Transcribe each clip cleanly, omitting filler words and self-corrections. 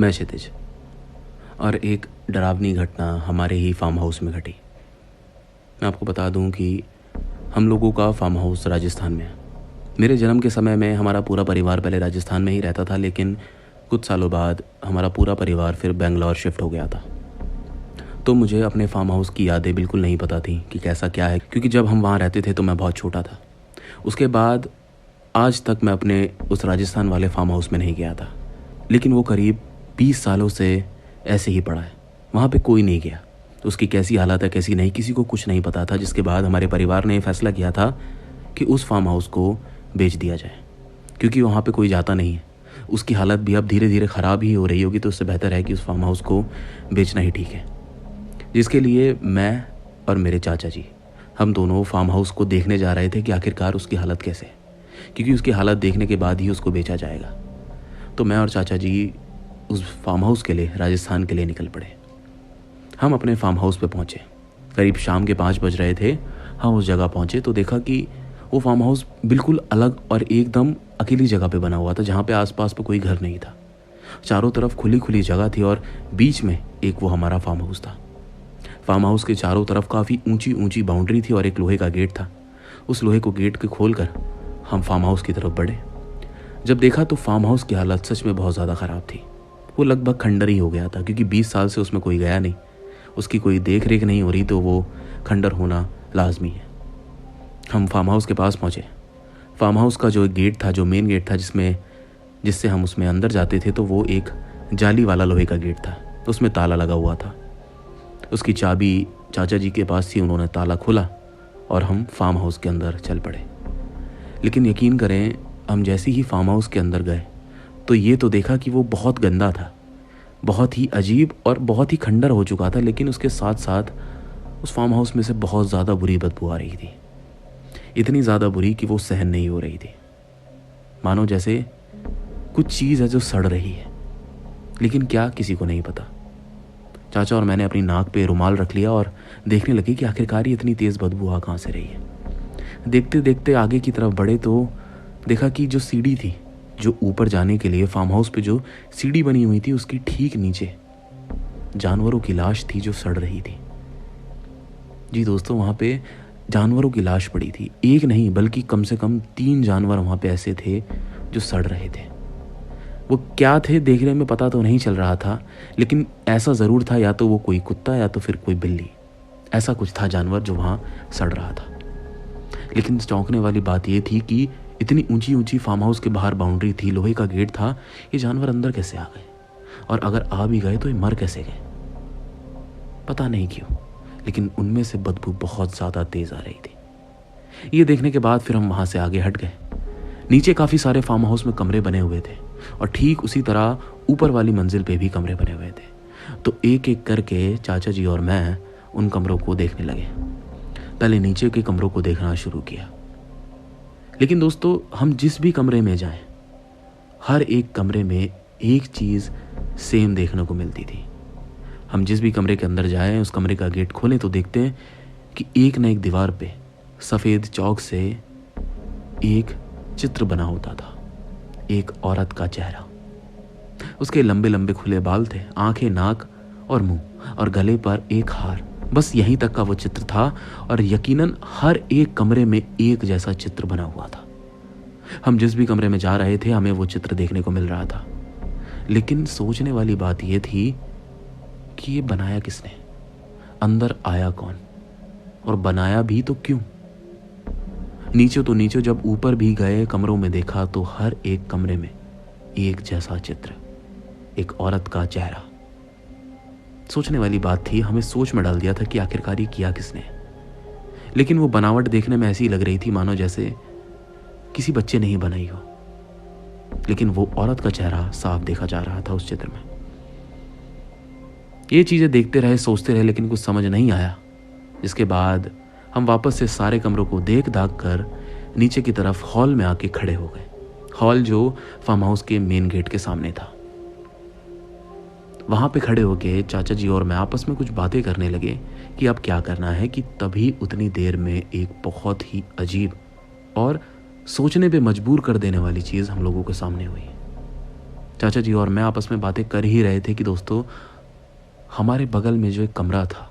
मैं क्षितिज। और एक डरावनी घटना हमारे ही फार्म हाउस में घटी। मैं आपको बता दूं कि हम लोगों का फार्म हाउस राजस्थान में है। मेरे जन्म के समय में हमारा पूरा परिवार पहले राजस्थान में ही रहता था, लेकिन कुछ सालों बाद हमारा पूरा परिवार फिर बेंगलोर शिफ्ट हो गया था। तो मुझे अपने फार्म हाउस की यादें बिल्कुल नहीं पता थी कि कैसा क्या है, क्योंकि जब हम वहाँ रहते थे तो मैं बहुत छोटा था। उसके बाद आज तक मैं अपने उस राजस्थान वाले फार्म हाउस में नहीं गया था, लेकिन वो करीब 20 सालों से ऐसे ही पड़ा है। वहाँ पे कोई नहीं गया, तो उसकी कैसी हालत है कैसी नहीं किसी को कुछ नहीं पता था। जिसके बाद हमारे परिवार ने फैसला किया था कि उस फार्म हाउस को बेच दिया जाए, क्योंकि वहाँ पे कोई जाता नहीं है। उसकी हालत भी अब धीरे धीरे ख़राब ही हो रही होगी, तो उससे बेहतर है कि उस फार्म हाउस को बेचना ही ठीक है। जिसके लिए मैं और मेरे चाचा जी हम दोनों फार्म हाउस को देखने जा रहे थे कि आखिरकार उसकी हालत कैसे है, क्योंकि उसकी हालत देखने के बाद ही उसको बेचा जाएगा। तो मैं और चाचा जी उस फार्म हाउस के लिए राजस्थान के लिए निकल पड़े। हम अपने फार्म हाउस पे पहुँचे, करीब शाम के 5 बज रहे थे। हम उस जगह पहुँचे तो देखा कि वो फार्म हाउस बिल्कुल अलग और एकदम अकेली जगह पे बना हुआ था, जहाँ पे आसपास पे कोई घर नहीं था। चारों तरफ खुली खुली जगह थी और बीच में एक वो हमारा फार्म हाउस था। फार्म हाउस के चारों तरफ काफ़ी ऊंची ऊंची बाउंड्री थी और एक लोहे का गेट था। उस लोहे को गेट के खोलकर हम फार्म हाउस की तरफ बढ़े। जब देखा तो फार्म हाउस की हालत सच में बहुत ज़्यादा ख़राब थी। वो लगभग खंडर ही हो गया था, क्योंकि 20 साल से उसमें कोई गया नहीं, उसकी कोई देख रेख नहीं हो रही, तो वो खंडर होना लाजमी है। हम फार्म हाउस के पास पहुँचे। फार्म हाउस का जो गेट था, जो मेन गेट था जिससे हम उसमें अंदर जाते थे, तो वो एक जाली वाला लोहे का गेट था। उसमें ताला लगा हुआ था। उसकी चाबी चाचा जी के पास थी, उन्होंने ताला खोला और हम फार्म हाउस के अंदर चल पड़े। लेकिन यकीन करें, हम जैसे ही फार्म हाउस के अंदर गए तो ये तो देखा कि वो बहुत गंदा था, बहुत ही अजीब और बहुत ही खंडर हो चुका था। लेकिन उसके साथ साथ उस फार्म हाउस में से बहुत ज़्यादा बुरी बदबू आ रही थी, इतनी ज़्यादा बुरी कि वो सहन नहीं हो रही थी। मानो जैसे कुछ चीज़ है जो सड़ रही है, लेकिन क्या किसी को नहीं पता। चाचा और मैंने अपनी नाक पे रुमाल रख लिया और देखने लगे कि आखिरकार ये इतनी तेज़ बदबू आ कहाँ से रही है। देखते देखते आगे की तरफ बढ़े तो देखा कि जो सीढ़ी थी, जो ऊपर जाने के लिए फार्म हाउस पे जो सीढ़ी बनी हुई थी, उसकी ठीक नीचे जानवरों की लाश थी जो सड़ रही थी। जी दोस्तों, वहाँ पे जानवरों की लाश पड़ी थी। एक नहीं बल्कि कम से कम 3 जानवर वहाँ पे ऐसे थे जो सड़ रहे थे। वो क्या थे देखने में पता तो नहीं चल रहा था, लेकिन ऐसा ज़रूर था या तो वो कोई कुत्ता या तो फिर कोई बिल्ली, ऐसा कुछ था जानवर जो वहाँ सड़ रहा था। लेकिन चौंकने वाली बात ये थी कि इतनी ऊंची ऊंची फार्म हाउस के बाहर बाउंड्री थी, लोहे का गेट था, ये जानवर अंदर कैसे आ गए? और अगर आ भी गए तो ये मर कैसे गए? पता नहीं क्यों, लेकिन उनमें से बदबू बहुत ज़्यादा तेज़ आ रही थी। ये देखने के बाद फिर हम वहाँ से आगे हट गए। नीचे काफ़ी सारे फार्म हाउस में कमरे बने हुए थे और ठीक उसी तरह ऊपर वाली मंजिल पे भी कमरे बने हुए थे। तो एक एक करके चाचा जी और मैं उन कमरों को देखने लगे। पहले नीचे के कमरों को देखना शुरू किया। लेकिन दोस्तों, हम जिस भी कमरे में जाएं, हर एक कमरे में एक चीज़ सेम देखने को मिलती थी। हम जिस भी कमरे के अंदर जाएं, उस कमरे का गेट खोलें तो देखते हैं कि एक न एक दीवार पे सफ़ेद चौक से एक चित्र बना होता था, एक औरत का चेहरा। उसके लंबे लंबे खुले बाल थे, आंखें, नाक और मुंह और गले पर एक हार। बस यहीं तक का वो चित्र था और यकीनन हर एक कमरे में एक जैसा चित्र बना हुआ था। हम जिस भी कमरे में जा रहे थे, हमें वो चित्र देखने को मिल रहा था। लेकिन सोचने वाली बात यह थी कि ये बनाया किसने, अंदर आया कौन, और बनाया भी तो क्यों? नीचे तो नीचे, जब ऊपर भी गए कमरों में देखा तो हर एक कमरे में एक जैसा चित्र, एक औरत का चेहरा। सोचने वाली बात थी, हमें सोच में डाल दिया था कि आखिरकार ये किया किसने। लेकिन वो बनावट देखने में ऐसी लग रही थी मानो जैसे किसी बच्चे ने ही बनाई हो। लेकिन वो औरत का चेहरा साफ देखा जा रहा था उस चित्र में। ये चीजें देखते रहे, सोचते रहे, लेकिन कुछ समझ नहीं आया। जिसके बाद हम वापस से सारे कमरों को देख दाख कर नीचे की तरफ हॉल में आके खड़े हो गए। हॉल जो फार्म हाउस के मेन गेट के सामने था। वहां पे खड़े होके चाचा जी और मैं आपस में कुछ बातें करने लगे कि अब क्या करना है, कि तभी उतनी देर में एक बहुत ही अजीब और सोचने पे मजबूर कर देने वाली चीज हम लोगों के सामने हुई। चाचा जी और मैं आपस में बातें कर ही रहे थे कि दोस्तों हमारे बगल में जो एक कमरा था,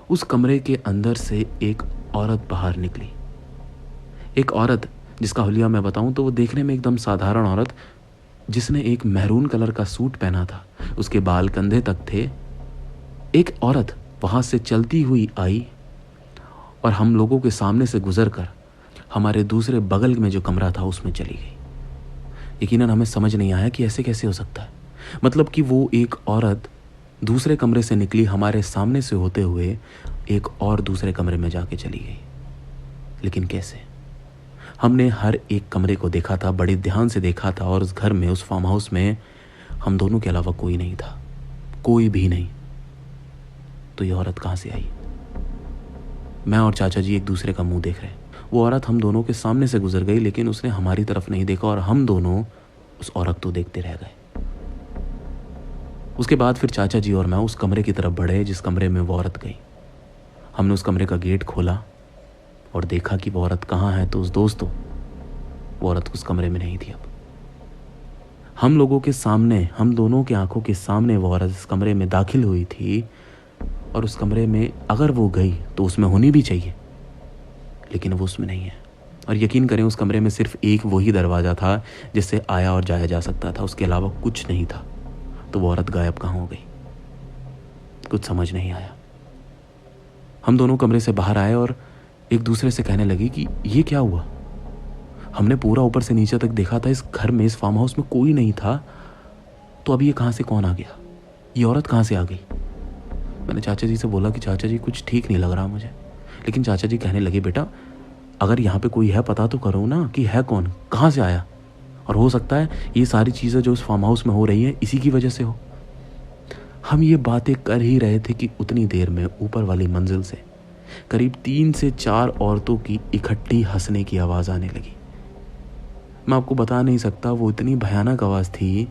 उस कमरे के अंदर से एक औरत बाहर निकली। एक औरत जिसका हुलिया मैं बताऊं तो वो देखने में एकदम साधारण औरत, जिसने एक मैरून कलर का सूट पहना था, उसके बाल कंधे तक थे। एक औरत वहां से चलती हुई आई और हम लोगों के सामने से गुजरकर हमारे दूसरे बगल में जो कमरा था उसमें चली गई। यकीनन हमें समझ नहीं आया कि ऐसे कैसे हो सकता है। मतलब कि वो एक औरत दूसरे कमरे से निकली, हमारे सामने से होते हुए एक और दूसरे कमरे में जाके चली गई। लेकिन कैसे? हमने हर एक कमरे को देखा था, बड़े ध्यान से देखा था, और उस घर में, उस फार्म हाउस में हम दोनों के अलावा कोई नहीं था, कोई भी नहीं। तो ये औरत कहाँ से आई? मैं और चाचा जी एक दूसरे का मुंह देख रहे। वो औरत हम दोनों के सामने से गुजर गई, लेकिन उसने हमारी तरफ नहीं देखा और हम दोनों उस औरत को देखते रह गए। उसके बाद फिर चाचा जी और मैं उस कमरे की तरफ बढ़े जिस कमरे में वो औरत गई। हमने उस कमरे का गेट खोला और देखा कि वो औरत कहाँ है। तो उस दोस्तों, वो औरत उस कमरे में नहीं थी। अब हम लोगों के सामने, हम दोनों की आंखों के सामने वो औरत इस कमरे में दाखिल हुई थी, और उस कमरे में अगर वो गई तो उसमें होनी भी चाहिए, लेकिन वो उसमें नहीं है। और यकीन करें, उस कमरे में सिर्फ एक वही दरवाज़ा था जिससे आया और जाया जा सकता था, उसके अलावा कुछ नहीं था। तो वो औरत गायब कहाँ हो गई? कुछ समझ नहीं आया। हम दोनों कमरे से बाहर आए और एक दूसरे से कहने लगे कि ये क्या हुआ। हमने पूरा ऊपर से नीचे तक देखा था, इस घर में, इस फार्म हाउस में कोई नहीं था, तो अब ये कहाँ से कौन आ गया? ये औरत कहाँ से आ गई? मैंने चाचा जी से बोला कि चाचा जी कुछ ठीक नहीं लग रहा मुझे। लेकिन चाचा जी कहने लगे, बेटा अगर यहाँ पे कोई है पता तो करो ना कि है कौन, कहाँ से आया, और हो सकता है ये सारी चीज़ें जो इस फार्म हाउस में हो रही हैं इसी की वजह से हो। हम ये बातें कर ही रहे थे कि उतनी देर में ऊपर वाली मंजिल से करीब 3 से 4 औरतों की इकट्ठी हंसने की आवाज़ आने लगी। मैं आपको बता नहीं सकता, वो इतनी भयानक आवाज़ थी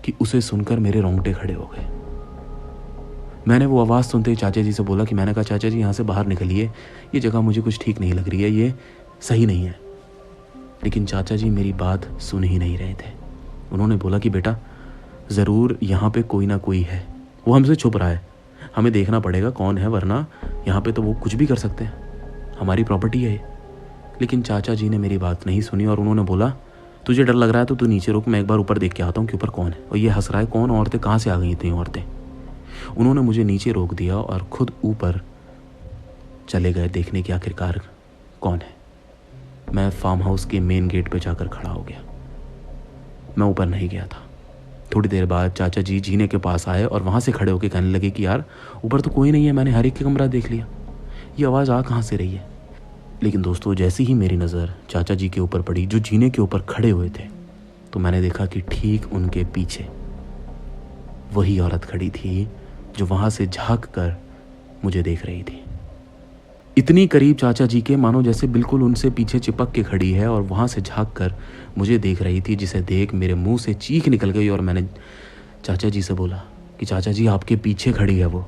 कि उसे सुनकर मेरे रोंगटे खड़े हो गए। मैंने वो आवाज़ सुनते ही चाचा जी से बोला कि मैंने कहा चाचा जी यहाँ से बाहर निकलिए, ये जगह मुझे कुछ ठीक नहीं लग रही है, ये सही नहीं है। लेकिन चाचा जी मेरी बात सुन ही नहीं रहे थे। उन्होंने बोला कि बेटा ज़रूर यहाँ पे कोई ना कोई है, वो हमसे छुप रहा है, हमें देखना पड़ेगा कौन है, वरना यहाँ पे तो वो कुछ भी कर सकते हैं, हमारी प्रॉपर्टी है ये। लेकिन चाचा जी ने मेरी बात नहीं सुनी और उन्होंने बोला तुझे डर लग रहा है तो तू नीचे रुक, मैं एक बार ऊपर देख के आता हूँ कि ऊपर कौन है। और ये हंस रहा है, कौन औरतें, कहाँ से आ गई इतनी औरतें। उन्होंने मुझे नीचे रोक दिया और खुद ऊपर चले गए देखने की आखिरकार कौन है। मैं फार्म हाउस के मेन गेट पे जाकर खड़ा हो गया। मैं ऊपर नहीं गया था। थोड़ी देर बाद चाचा जी जीने के पास आए और वहाँ से खड़े होकर कहने लगे कि यार ऊपर तो कोई नहीं है, मैंने हर एक का कमरा देख लिया, ये आवाज़ आ कहाँ से रही है। लेकिन दोस्तों जैसी ही मेरी नज़र चाचा जी के ऊपर पड़ी जो जीने के ऊपर खड़े हुए थे, तो मैंने देखा कि ठीक उनके पीछे वही औरत खड़ी थी जो वहाँ से झाँक कर मुझे देख रही थी। इतनी करीब चाचा जी के, मानो जैसे बिल्कुल उनसे पीछे चिपक के खड़ी है और वहाँ से झाँक कर मुझे देख रही थी, जिसे देख मेरे मुंह से चीख निकल गई और मैंने चाचा जी से बोला कि चाचा जी आपके पीछे खड़ी है वो।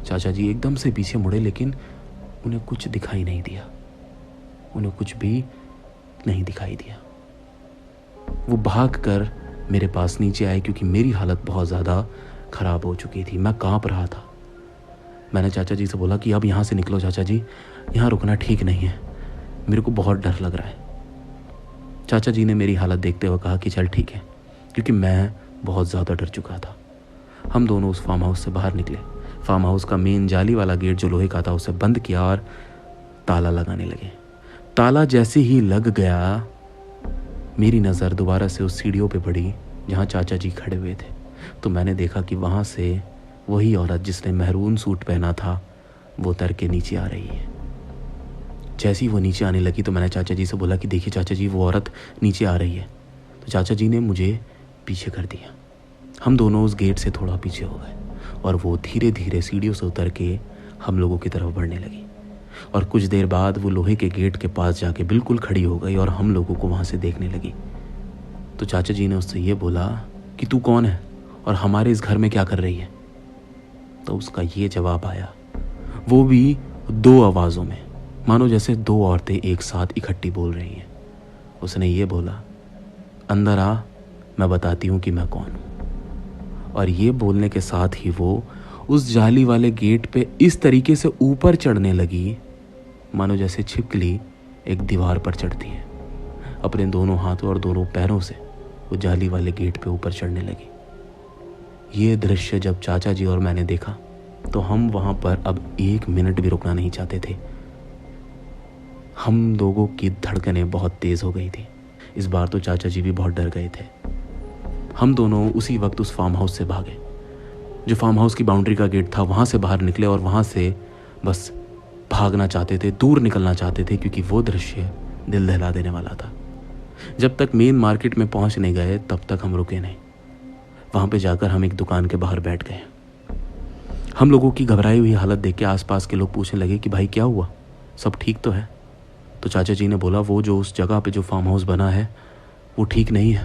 चाचा जी एकदम से पीछे मुड़े, लेकिन उन्हें कुछ दिखाई नहीं दिया, उन्हें कुछ भी नहीं दिखाई दिया। वो भाग कर मेरे पास नीचे आए क्योंकि मेरी हालत बहुत ज़्यादा ख़राब हो चुकी थी, मैं काँप रहा था। मैंने चाचा जी से बोला कि अब यहाँ से निकलो चाचा जी, यहाँ रुकना ठीक नहीं है, मेरे को बहुत डर लग रहा है। चाचा जी ने मेरी हालत देखते हुए कहा कि चल ठीक है, क्योंकि मैं बहुत ज़्यादा डर चुका था। हम दोनों उस फार्म हाउस से बाहर निकले। फार्म हाउस का मेन जाली वाला गेट जो लोहे का था उसे बंद किया और ताला लगाने लगे। ताला जैसे ही लग गया, मेरी नज़र दोबारा से उस सीढ़ियों पे पड़ी जहाँ चाचा जी खड़े हुए थे। तो मैंने देखा कि वहाँ से वही औरत जिसने महरून सूट पहना था वो उतर के नीचे आ रही है। जैसे ही वो नीचे आने लगी तो मैंने चाचा जी से बोला कि देखिए चाचा जी वो औरत नीचे आ रही है। तो चाचा जी ने मुझे पीछे कर दिया। हम दोनों उस गेट से थोड़ा पीछे हो गए और वो धीरे धीरे सीढ़ियों से उतर के हम लोगों की तरफ बढ़ने लगी। और कुछ देर बाद वो लोहे के गेट के पास जाके बिल्कुल खड़ी हो गई और हम लोगों को वहाँ से देखने लगी। तो चाचा जी ने उससे ये बोला कि तू कौन है और हमारे इस घर में क्या कर रही है। तो उसका ये जवाब आया, वो भी 2 आवाज़ों में, मानो जैसे 2 औरतें एक साथ इकट्ठी बोल रही हैं। उसने ये बोला, अंदर आ, मैं बताती हूँ कि मैं कौन हूँ। और ये बोलने के साथ ही वो उस जाली वाले गेट पे इस तरीके से ऊपर चढ़ने लगी मानो जैसे छिपकली एक दीवार पर चढ़ती है। अपने दोनों हाथों और दोनों पैरों से वो जाली वाले गेट पे ऊपर चढ़ने लगी। ये दृश्य जब चाचा जी और मैंने देखा तो हम वहाँ पर अब 1 मिनट भी रुकना नहीं चाहते थे। हम लोगों की धड़कनें बहुत तेज़ हो गई थी। इस बार तो चाचा जी भी बहुत डर गए थे। हम दोनों उसी वक्त उस फार्म हाउस से भागे। जो फार्म हाउस की बाउंड्री का गेट था वहाँ से बाहर निकले और वहाँ से बस भागना चाहते थे, दूर निकलना चाहते थे, क्योंकि वो दृश्य दिल दहला देने वाला था। जब तक मेन मार्केट में पहुँच नहीं गए तब तक हम रुके नहीं। वहाँ पे जाकर हम एक दुकान के बाहर बैठ गए। हम लोगों की घबराई हुई हालत देख के आसपास के लोग पूछने लगे कि भाई क्या हुआ, सब ठीक तो है? तो चाचा जी ने बोला वो जो उस जगह पे जो फार्म हाउस बना है वो ठीक नहीं है,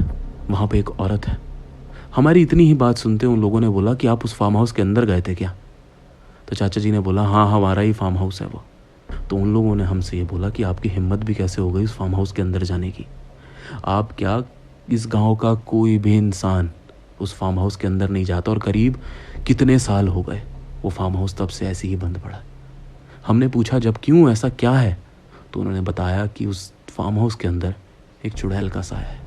वहाँ पे एक औरत है। हमारी इतनी ही बात सुनते उन लोगों ने बोला कि आप उस फार्म हाउस के अंदर गए थे क्या? तो चाचा जी ने बोला हाँ हमारा ही फार्म हाउस है वो। तो उन लोगों ने हमसे ये बोला कि आपकी हिम्मत भी कैसे हो गई उस फार्म हाउस के अंदर जाने की? आप क्या, इस गांव का कोई भी इंसान उस फार्म हाउस के अंदर नहीं जाता। और करीब कितने साल हो गए वो फार्म हाउस तब से ऐसे ही बंद पड़ा। हमने पूछा जब क्यों, ऐसा क्या है? तो उन्होंने बताया कि उस फार्म हाउस के अंदर एक चुड़ैल का साया है।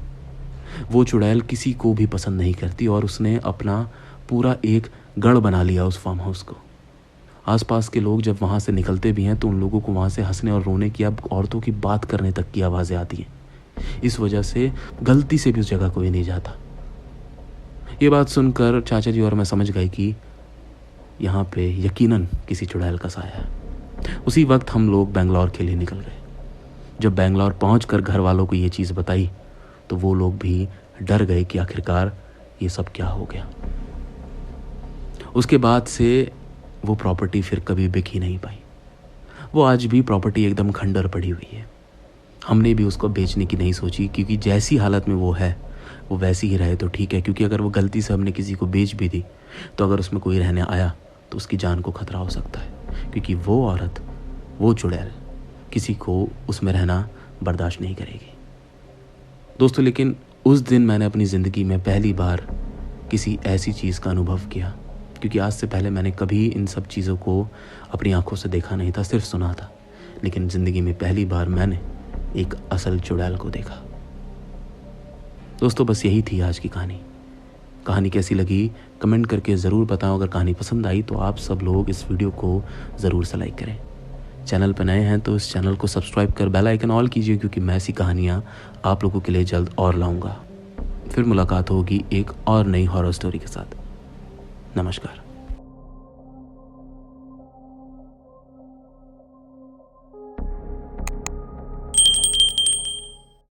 वो चुड़ैल किसी को भी पसंद नहीं करती और उसने अपना पूरा एक गढ़ बना लिया उस फार्म हाउस को। आसपास के लोग जब वहाँ से निकलते भी हैं तो उन लोगों को वहाँ से हंसने और रोने की, अब औरतों की बात करने तक की आवाज़ें आती हैं। इस वजह से गलती से भी उस जगह कोई नहीं जाता। ये बात सुनकर चाचा जी और मैं समझ गए कि यहाँ पे यकीनन किसी चुड़ैल का साया है। उसी वक्त हम लोग बेंगलोर के लिए निकल गए। जब बेंगलोर पहुंचकर घर वालों को ये चीज़ बताई तो वो लोग भी डर गए कि आखिरकार ये सब क्या हो गया। उसके बाद से वो प्रॉपर्टी फिर कभी बिक ही नहीं पाई। वो आज भी प्रॉपर्टी एकदम खंडर पड़ी हुई है। हमने भी उसको बेचने की नहीं सोची, क्योंकि जैसी हालत में वो है वो वैसी ही रहे तो ठीक है। क्योंकि अगर वो गलती से हमने किसी को बेच भी दी तो अगर उसमें कोई रहने आया तो उसकी जान को खतरा हो सकता है, क्योंकि वो औरत, वो चुड़ैल किसी को उसमें रहना बर्दाश्त नहीं करेगी। दोस्तों, लेकिन उस दिन मैंने अपनी ज़िंदगी में पहली बार किसी ऐसी चीज़ का अनुभव किया, क्योंकि आज से पहले मैंने कभी इन सब चीज़ों को अपनी आंखों से देखा नहीं था, सिर्फ सुना था। लेकिन ज़िंदगी में पहली बार मैंने एक असल चुड़ैल को देखा। दोस्तों, बस यही थी आज की कहानी। कहानी कैसी लगी कमेंट करके ज़रूर बताओ। अगर कहानी पसंद आई तो आप सब लोग इस वीडियो को ज़रूर से लाइक करें। चैनल पर नए हैं तो इस चैनल को सब्सक्राइब कर बेल आइकन ऑल कीजिए, क्योंकि मैं ऐसी कहानियाँ आप लोगों के लिए जल्द और लाऊंगा। फिर मुलाकात होगी एक और नई हॉरर स्टोरी के साथ। नमस्कार।